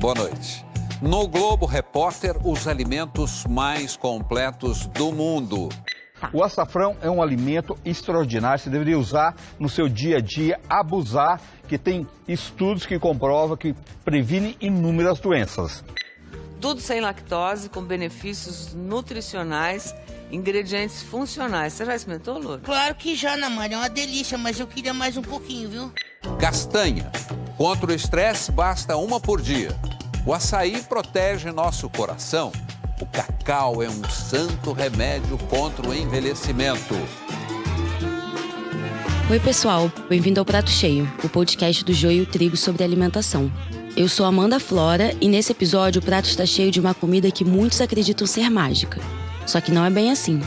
Boa noite. No Globo Repórter, os alimentos mais completos do mundo. O açafrão é um alimento extraordinário, você deveria usar no seu dia a dia, abusar, que tem estudos que comprovam que previne inúmeras doenças. Tudo sem lactose, com benefícios nutricionais, ingredientes funcionais. Você já experimentou, Loura? Claro que já, Namara, é uma delícia, mas eu queria mais um pouquinho, viu? Castanha. Contra o estresse, basta uma por dia. O açaí protege nosso coração. O cacau é um santo remédio contra o envelhecimento. Oi, pessoal. Bem-vindo ao Prato Cheio, o podcast do Joio e o Trigo sobre alimentação. Eu sou Amanda Flora e nesse episódio o prato está cheio de uma comida que muitos acreditam ser mágica. Só que não é bem assim.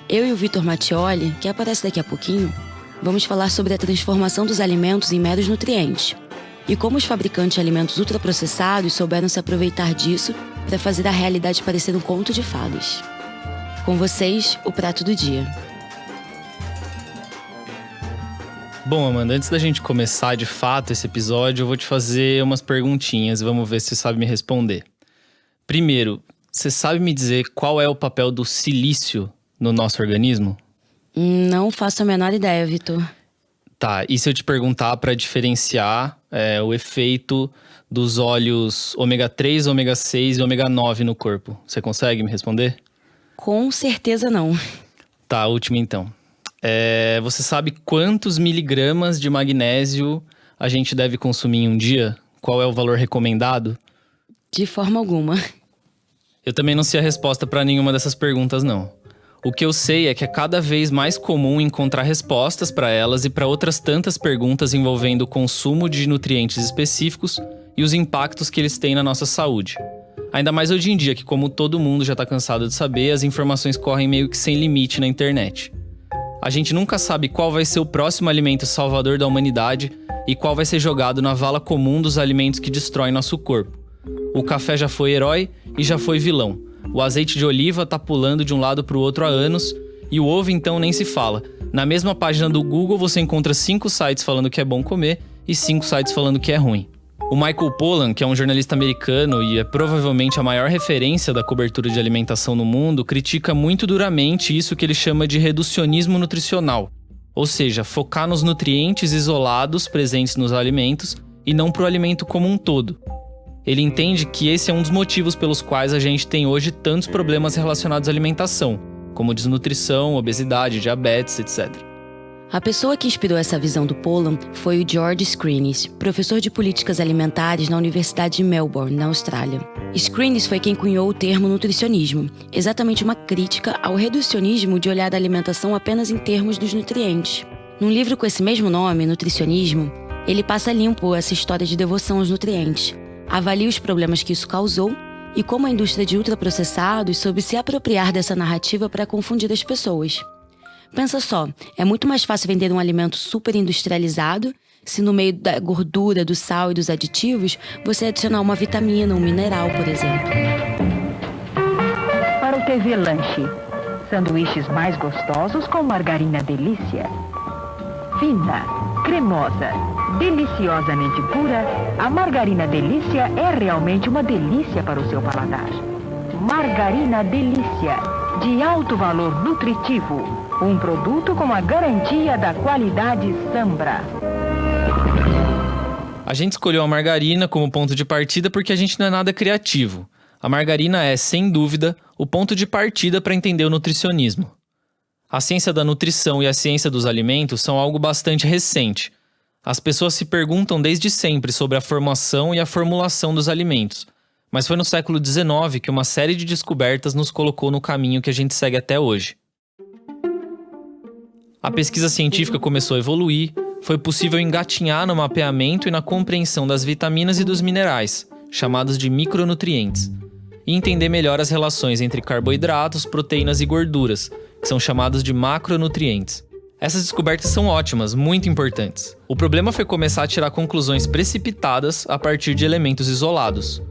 Eu e o Vitor Mattioli, que aparece daqui a pouquinho, vamos falar sobre a transformação dos alimentos em meros nutrientes e como os fabricantes de alimentos ultraprocessados souberam se aproveitar disso para fazer a realidade parecer um conto de fadas. Com vocês, o prato do dia. Bom, Amanda, antes da gente começar de fato esse episódio, eu vou te fazer umas perguntinhas e vamos ver se você sabe me responder. Primeiro, você sabe me dizer qual é o papel do silício no nosso organismo? Não faço a menor ideia, Vitor. Tá, e se eu te perguntar para diferenciar o efeito dos óleos ômega 3, ômega 6 e ômega 9 no corpo? Você consegue me responder? Com certeza não. Tá, a última então. Você sabe quantos miligramas de magnésio a gente deve consumir em um dia? Qual é o valor recomendado? De forma alguma. Eu também não sei a resposta para nenhuma dessas perguntas, não. O que eu sei é que é cada vez mais comum encontrar respostas para elas e para outras tantas perguntas envolvendo o consumo de nutrientes específicos e os impactos que eles têm na nossa saúde. Ainda mais hoje em dia, que como todo mundo já está cansado de saber, as informações correm meio que sem limite na internet. A gente nunca sabe qual vai ser o próximo alimento salvador da humanidade e qual vai ser jogado na vala comum dos alimentos que destroem nosso corpo. O café já foi herói e já foi vilão. O azeite de oliva tá pulando de um lado para o outro há anos e o ovo então nem se fala. Na mesma página do Google você encontra 5 sites falando que é bom comer e 5 sites falando que é ruim. O Michael Pollan, que é um jornalista americano e é provavelmente a maior referência da cobertura de alimentação no mundo, critica muito duramente isso que ele chama de reducionismo nutricional. Ou seja, focar nos nutrientes isolados presentes nos alimentos e não pro alimento como um todo. Ele entende que esse é um dos motivos pelos quais a gente tem hoje tantos problemas relacionados à alimentação, como desnutrição, obesidade, diabetes, etc. A pessoa que inspirou essa visão do Pollan foi o George Screenis, professor de políticas alimentares na Universidade de Melbourne, na Austrália. Screenis foi quem cunhou o termo nutricionismo, exatamente uma crítica ao reducionismo de olhar a alimentação apenas em termos dos nutrientes. Num livro com esse mesmo nome, Nutricionismo, ele passa limpo essa história de devoção aos nutrientes, avalia os problemas que isso causou e como a indústria de ultraprocessados soube se apropriar dessa narrativa para confundir as pessoas. Pensa só, é muito mais fácil vender um alimento super industrializado se no meio da gordura, do sal e dos aditivos você adicionar uma vitamina, um mineral, por exemplo. Para o TV Lanche, sanduíches mais gostosos com margarina delícia. Fina, cremosa, deliciosamente pura, a margarina delícia é realmente uma delícia para o seu paladar. Margarina delícia, de alto valor nutritivo, um produto com a garantia da qualidade Sambra. A gente escolheu a margarina como ponto de partida porque a gente não é nada criativo. A margarina é, sem dúvida, o ponto de partida para entender o nutricionismo. A ciência da nutrição e a ciência dos alimentos são algo bastante recente. As pessoas se perguntam desde sempre sobre a formação e a formulação dos alimentos, mas foi no século XIX que uma série de descobertas nos colocou no caminho que a gente segue até hoje. A pesquisa científica começou a evoluir, foi possível engatinhar no mapeamento e na compreensão das vitaminas e dos minerais, chamados de micronutrientes, e entender melhor as relações entre carboidratos, proteínas e gorduras, que são chamados de macronutrientes. Essas descobertas são ótimas, muito importantes. O problema foi começar a tirar conclusões precipitadas a partir de elementos isolados.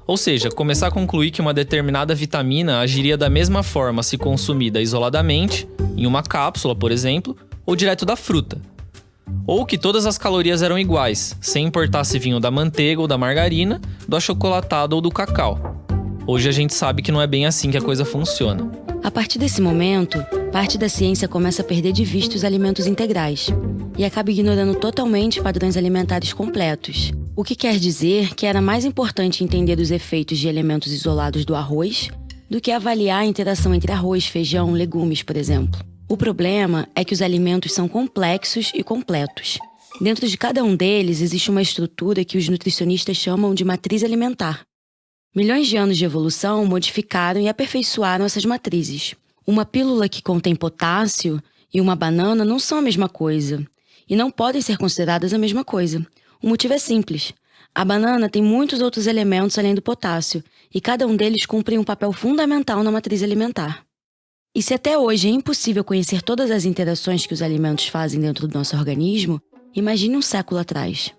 Ou seja, começar a concluir que uma determinada vitamina agiria da mesma forma se consumida isoladamente, em uma cápsula, por exemplo, ou direto da fruta. Ou que todas as calorias eram iguais, sem importar se vinham da manteiga ou da margarina, do achocolatado ou do cacau. Hoje a gente sabe que não é bem assim que a coisa funciona. A partir desse momento, parte da ciência começa a perder de vista os alimentos integrais e acaba ignorando totalmente padrões alimentares completos. O que quer dizer que era mais importante entender os efeitos de elementos isolados do arroz do que avaliar a interação entre arroz, feijão, legumes, por exemplo. O problema é que os alimentos são complexos e completos. Dentro de cada um deles existe uma estrutura que os nutricionistas chamam de matriz alimentar. Milhões de anos de evolução modificaram e aperfeiçoaram essas matrizes. Uma pílula que contém potássio e uma banana não são a mesma coisa, e não podem ser consideradas a mesma coisa. O motivo é simples. A banana tem muitos outros elementos além do potássio, e cada um deles cumpre um papel fundamental na matriz alimentar. E se até hoje é impossível conhecer todas as interações que os alimentos fazem dentro do nosso organismo, imagine um século atrás.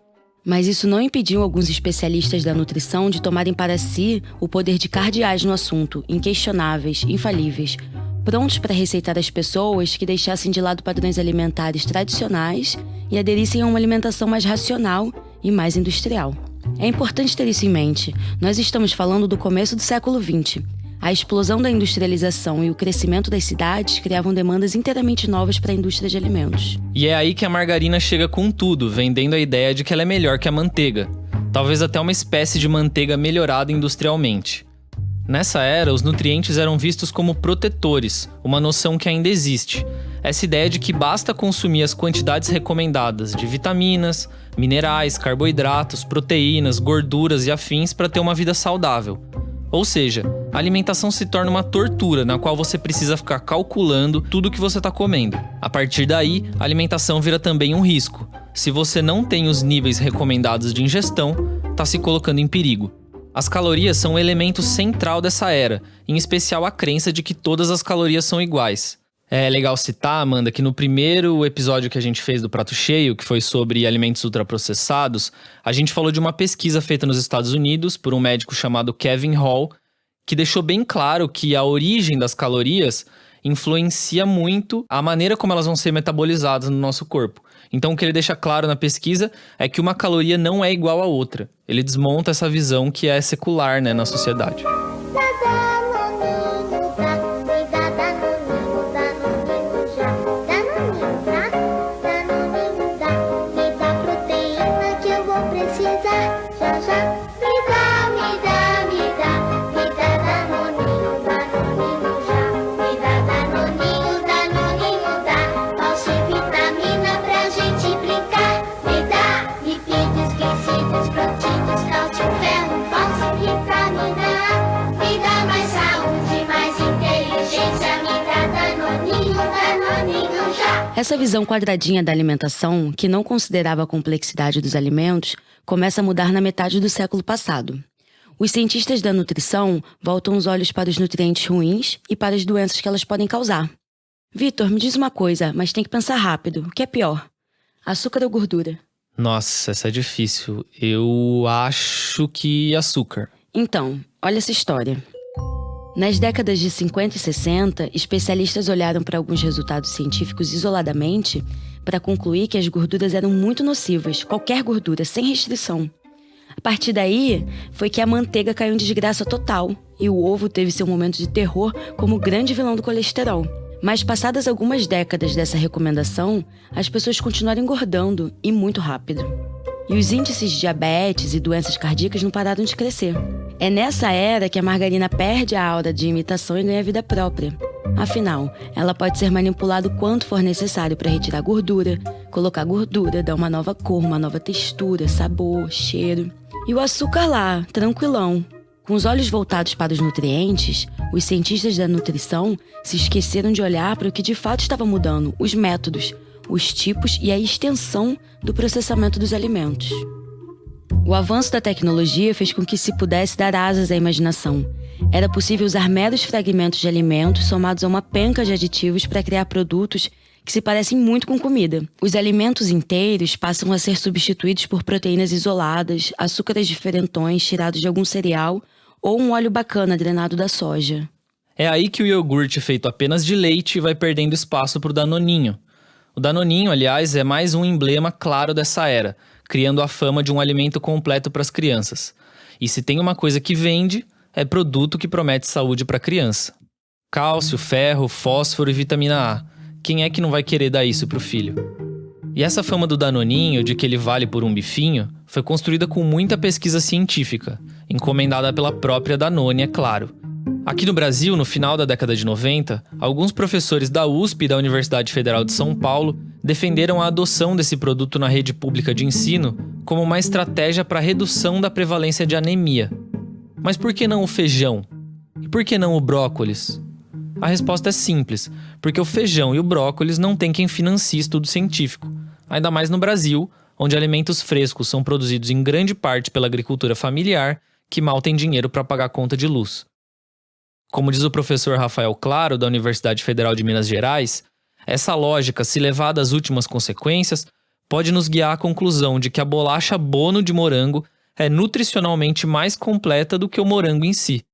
Mas isso não impediu alguns especialistas da nutrição de tomarem para si o poder de cardeais no assunto, inquestionáveis, infalíveis, prontos para receitar às pessoas que deixassem de lado padrões alimentares tradicionais e aderissem a uma alimentação mais racional e mais industrial. É importante ter isso em mente. Nós estamos falando do começo do século XX. A explosão da industrialização e o crescimento das cidades criavam demandas inteiramente novas para a indústria de alimentos. E é aí que a margarina chega com tudo, vendendo a ideia de que ela é melhor que a manteiga. Talvez até uma espécie de manteiga melhorada industrialmente. Nessa era, os nutrientes eram vistos como protetores, uma noção que ainda existe. Essa ideia de que basta consumir as quantidades recomendadas de vitaminas, minerais, carboidratos, proteínas, gorduras e afins para ter uma vida saudável. Ou seja, a alimentação se torna uma tortura na qual você precisa ficar calculando tudo que você está comendo. A partir daí, a alimentação vira também um risco. Se você não tem os níveis recomendados de ingestão, está se colocando em perigo. As calorias são um elemento central dessa era, em especial a crença de que todas as calorias são iguais. É legal citar, Amanda, que no primeiro episódio que a gente fez do Prato Cheio, que foi sobre alimentos ultraprocessados, a gente falou de uma pesquisa feita nos Estados Unidos por um médico chamado Kevin Hall, que deixou bem claro que a origem das calorias influencia muito a maneira como elas vão ser metabolizadas no nosso corpo. Então o que ele deixa claro na pesquisa é que uma caloria não é igual à outra. Ele desmonta essa visão que é secular, né, na sociedade. Essa visão quadradinha da alimentação, que não considerava a complexidade dos alimentos, começa a mudar na metade do século passado. Os cientistas da nutrição voltam os olhos para os nutrientes ruins e para as doenças que elas podem causar. Vitor, me diz uma coisa, mas tem que pensar rápido. O que é pior? Açúcar ou gordura? Nossa, essa é difícil. Eu acho que açúcar. Então, olha essa história. Nas décadas de 50 e 60, especialistas olharam para alguns resultados científicos isoladamente para concluir que as gorduras eram muito nocivas, qualquer gordura, sem restrição. A partir daí, foi que a manteiga caiu em desgraça total e o ovo teve seu momento de terror como grande vilão do colesterol. Mas passadas algumas décadas dessa recomendação, as pessoas continuaram engordando e muito rápido. E os índices de diabetes e doenças cardíacas não pararam de crescer. É nessa era que a margarina perde a aura de imitação e ganha vida própria. Afinal, ela pode ser manipulada o quanto for necessário para retirar gordura, colocar gordura, dar uma nova cor, uma nova textura, sabor, cheiro. E o açúcar lá, tranquilão. Com os olhos voltados para os nutrientes, os cientistas da nutrição se esqueceram de olhar para o que de fato estava mudando, os métodos, os tipos e a extensão do processamento dos alimentos. O avanço da tecnologia fez com que se pudesse dar asas à imaginação. Era possível usar meros fragmentos de alimentos somados a uma penca de aditivos para criar produtos que se parecem muito com comida. Os alimentos inteiros passam a ser substituídos por proteínas isoladas, açúcares diferentões tirados de algum cereal ou um óleo bacana drenado da soja. É aí que o iogurte feito apenas de leite vai perdendo espaço para o danoninho. O Danoninho, aliás, é mais um emblema claro dessa era, criando a fama de um alimento completo para as crianças. E se tem uma coisa que vende, é produto que promete saúde para a criança. Cálcio, ferro, fósforo e vitamina A. Quem é que não vai querer dar isso pro filho? E essa fama do Danoninho, de que ele vale por um bifinho, foi construída com muita pesquisa científica, encomendada pela própria Danone, é claro. Aqui no Brasil, no final da década de 90, alguns professores da USP e da Universidade Federal de São Paulo defenderam a adoção desse produto na rede pública de ensino como uma estratégia para a redução da prevalência de anemia. Mas por que não o feijão? E por que não o brócolis? A resposta é simples, porque o feijão e o brócolis não tem quem financie estudo científico. Ainda mais no Brasil, onde alimentos frescos são produzidos em grande parte pela agricultura familiar, que mal tem dinheiro para pagar a conta de luz. Como diz o professor Rafael Claro, da Universidade Federal de Minas Gerais, essa lógica, se levada às últimas consequências, pode nos guiar à conclusão de que a bolacha Bono de morango é nutricionalmente mais completa do que o morango em si.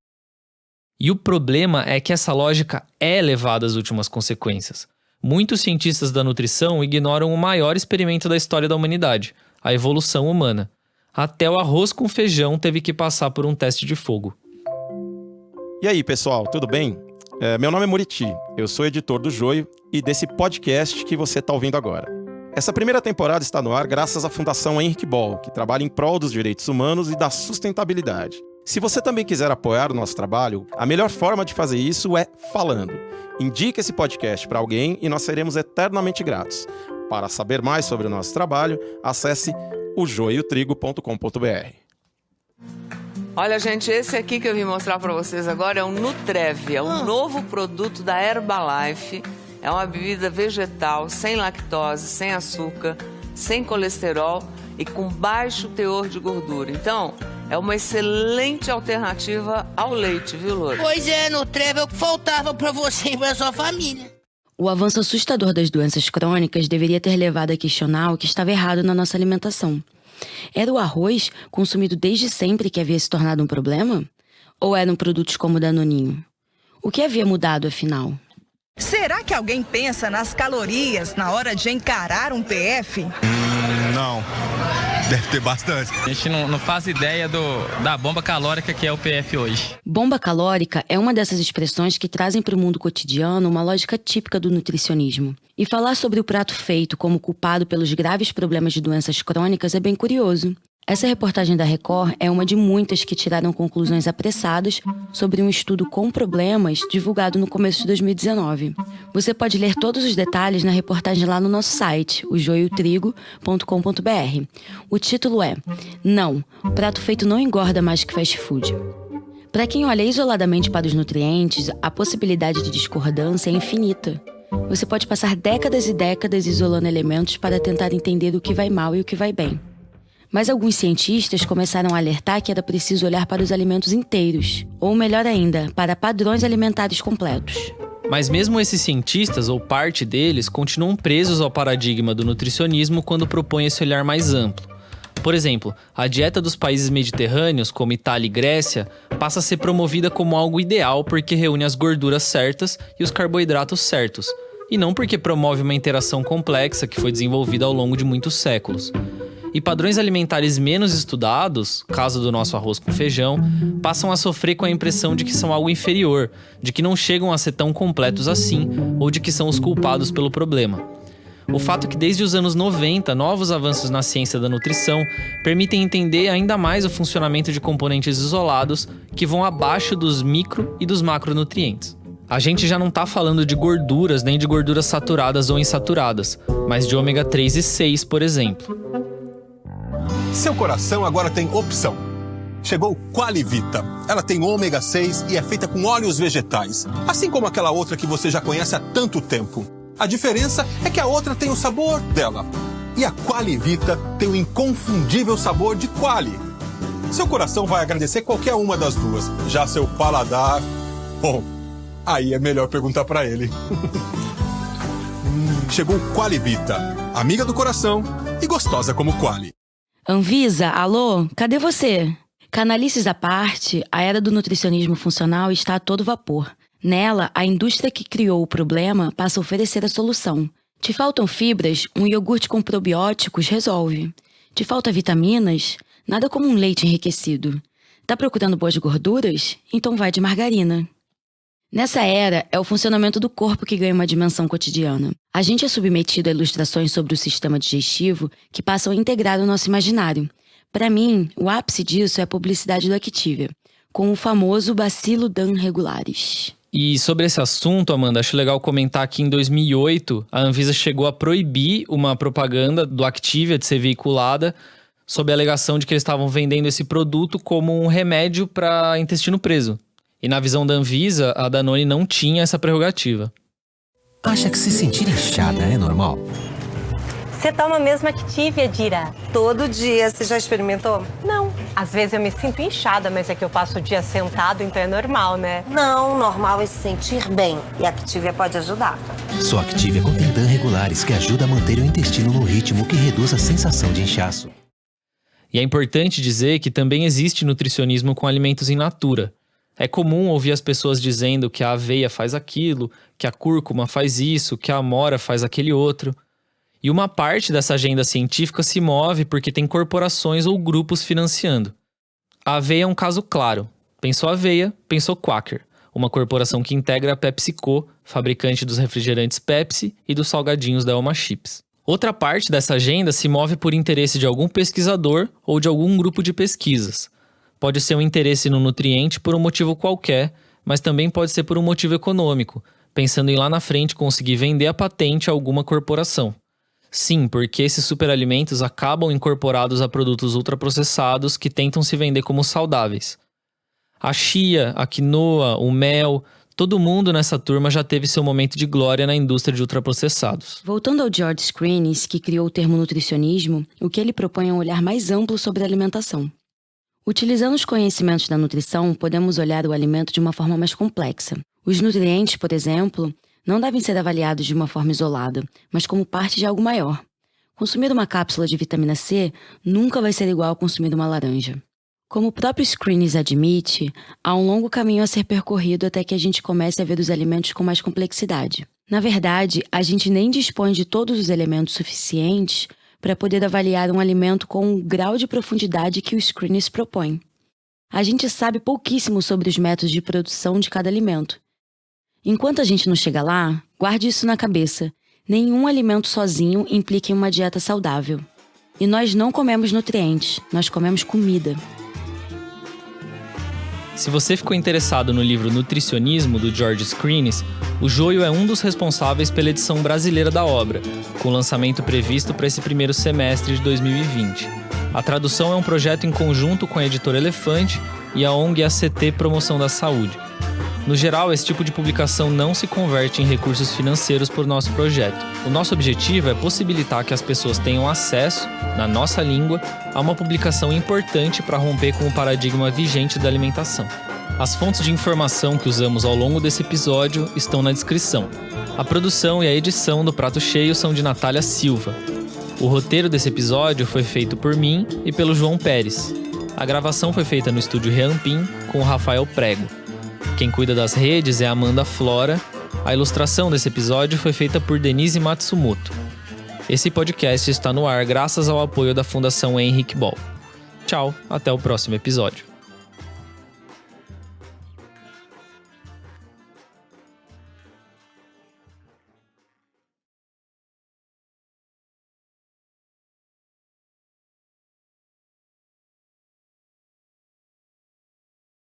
E o problema é que essa lógica é levada às últimas consequências. Muitos cientistas da nutrição ignoram o maior experimento da história da humanidade, a evolução humana. Até o arroz com feijão teve que passar por um teste de fogo. E aí, pessoal, tudo bem? Meu nome é Muriti, eu sou editor do Joio e desse podcast que você está ouvindo agora. Essa primeira temporada está no ar graças à Fundação Henrique Bol, que trabalha em prol dos direitos humanos e da sustentabilidade. Se você também quiser apoiar o nosso trabalho, a melhor forma de fazer isso é falando. Indique esse podcast para alguém e nós seremos eternamente gratos. Para saber mais sobre o nosso trabalho, acesse ojoiotrigo.com.br. Olha, gente, esse aqui que eu vim mostrar para vocês agora é o Nutrev, é um novo produto da Herbalife. É uma bebida vegetal, sem lactose, sem açúcar, sem colesterol e com baixo teor de gordura. Então, é uma excelente alternativa ao leite, viu, Loura? Pois é, Nutrev é o que faltava pra você e pra sua família. O avanço assustador das doenças crônicas deveria ter levado a questionar o que estava errado na nossa alimentação. Era o arroz, consumido desde sempre, que havia se tornado um problema? Ou eram produtos como o Danoninho? O que havia mudado, afinal? Será que alguém pensa nas calorias na hora de encarar um PF? Não, deve ter bastante. A gente não faz ideia da bomba calórica que é o PF hoje. Bomba calórica é uma dessas expressões que trazem para o mundo cotidiano uma lógica típica do nutricionismo. E falar sobre o prato feito como culpado pelos graves problemas de doenças crônicas é bem curioso. Essa reportagem da Record é uma de muitas que tiraram conclusões apressadas sobre um estudo com problemas divulgado no começo de 2019. Você pode ler todos os detalhes na reportagem lá no nosso site, ojoiotrigo.com.br. O título é Não, o prato feito não engorda mais que fast food. Para quem olha isoladamente para os nutrientes, a possibilidade de discordância é infinita. Você pode passar décadas e décadas isolando elementos para tentar entender o que vai mal e o que vai bem. Mas alguns cientistas começaram a alertar que era preciso olhar para os alimentos inteiros, ou melhor ainda, para padrões alimentares completos. Mas mesmo esses cientistas, ou parte deles, continuam presos ao paradigma do nutricionismo quando propõem esse olhar mais amplo. Por exemplo, a dieta dos países mediterrâneos, como Itália e Grécia, passa a ser promovida como algo ideal porque reúne as gorduras certas e os carboidratos certos, e não porque promove uma interação complexa que foi desenvolvida ao longo de muitos séculos. E padrões alimentares menos estudados, caso do nosso arroz com feijão, passam a sofrer com a impressão de que são algo inferior, de que não chegam a ser tão completos assim, ou de que são os culpados pelo problema. O fato é que desde os anos 90, novos avanços na ciência da nutrição permitem entender ainda mais o funcionamento de componentes isolados que vão abaixo dos micro e dos macronutrientes. A gente já não está falando de gorduras nem de gorduras saturadas ou insaturadas, mas de ômega 3 e 6, por exemplo. Seu coração agora tem opção. Chegou Qualivita. Ela tem ômega 6 e é feita com óleos vegetais, assim como aquela outra que você já conhece há tanto tempo. A diferença é que a outra tem o sabor dela. E a Qualivita tem o inconfundível sabor de Quali. Seu coração vai agradecer qualquer uma das duas. Já seu paladar... Bom, aí é melhor perguntar pra ele. Chegou Qualivita, amiga do coração e gostosa como Quali. Anvisa, alô, cadê você? Canalices à parte, a era do nutricionismo funcional está a todo vapor. Nela, a indústria que criou o problema passa a oferecer a solução, Te faltam fibras? Um iogurte com probióticos resolve. Te falta vitaminas? Nada como um leite enriquecido. Tá procurando boas gorduras? Então vai de margarina. Nessa era, é o funcionamento do corpo que ganha uma dimensão cotidiana. A gente é submetido a ilustrações sobre o sistema digestivo que passam a integrar o nosso imaginário. Para mim, o ápice disso é a publicidade do Activia, com o famoso Bacillodam regularis. E sobre esse assunto, Amanda, acho legal comentar que em 2008 a Anvisa chegou a proibir uma propaganda do Activia de ser veiculada sob a alegação de que eles estavam vendendo esse produto como um remédio para intestino preso. E na visão da Anvisa, a Danone não tinha essa prerrogativa. Acha que se sentir inchada é normal? Você toma mesmo Activia, Dira? Todo dia. Você já experimentou? Não. Às vezes eu me sinto inchada, mas é que eu passo o dia sentado, então é normal, né? Não, normal é se sentir bem. E a Activia pode ajudar. Só Activia contém DAN regulares, que ajuda a manter o intestino no ritmo que reduz a sensação de inchaço. E é importante dizer que também existe nutricionismo com alimentos in natura. É comum ouvir as pessoas dizendo que a aveia faz aquilo, que a cúrcuma faz isso, que a amora faz aquele outro. E uma parte dessa agenda científica se move porque tem corporações ou grupos financiando. A aveia é um caso claro. Pensou aveia, pensou Quaker, uma corporação que integra a PepsiCo, fabricante dos refrigerantes Pepsi e dos salgadinhos da Elma Chips. Outra parte dessa agenda se move por interesse de algum pesquisador ou de algum grupo de pesquisas. Pode ser um interesse no nutriente por um motivo qualquer, mas também pode ser por um motivo econômico, pensando em lá na frente conseguir vender a patente a alguma corporação. Sim, porque esses superalimentos acabam incorporados a produtos ultraprocessados que tentam se vender como saudáveis. A chia, a quinoa, o mel, todo mundo nessa turma já teve seu momento de glória na indústria de ultraprocessados. Voltando ao George Screenis, que criou o termo nutricionismo, o que ele propõe é um olhar mais amplo sobre a alimentação. Utilizando os conhecimentos da nutrição, podemos olhar o alimento de uma forma mais complexa. Os nutrientes, por exemplo, não devem ser avaliados de uma forma isolada, mas como parte de algo maior. Consumir uma cápsula de vitamina C nunca vai ser igual a consumir uma laranja. Como o próprio Screenis admite, há um longo caminho a ser percorrido até que a gente comece a ver os alimentos com mais complexidade. Na verdade, a gente nem dispõe de todos os elementos suficientes para poder avaliar um alimento com o grau de profundidade que o Screenis propõe. A gente sabe pouquíssimo sobre os métodos de produção de cada alimento. Enquanto a gente não chega lá, guarde isso na cabeça. Nenhum alimento sozinho implica em uma dieta saudável. E nós não comemos nutrientes, nós comemos comida. Se você ficou interessado no livro Nutricionismo, do George Screenis, o Joio é um dos responsáveis pela edição brasileira da obra, com lançamento previsto para esse primeiro semestre de 2020. A tradução é um projeto em conjunto com a editora Elefante e a ONG ACT Promoção da Saúde. No geral, esse tipo de publicação não se converte em recursos financeiros por nosso projeto. O nosso objetivo é possibilitar que as pessoas tenham acesso, na nossa língua, a uma publicação importante para romper com o paradigma vigente da alimentação. As fontes de informação que usamos ao longo desse episódio estão na descrição. A produção e a edição do Prato Cheio são de Natália Silva. O roteiro desse episódio foi feito por mim e pelo João Pérez. A gravação foi feita no estúdio Reampim com o Rafael Prego. Quem cuida das redes é a Amanda Flora. A ilustração desse episódio foi feita por Denise Matsumoto. Esse podcast está no ar graças ao apoio da Fundação Henrique Bol. Tchau, até o próximo episódio.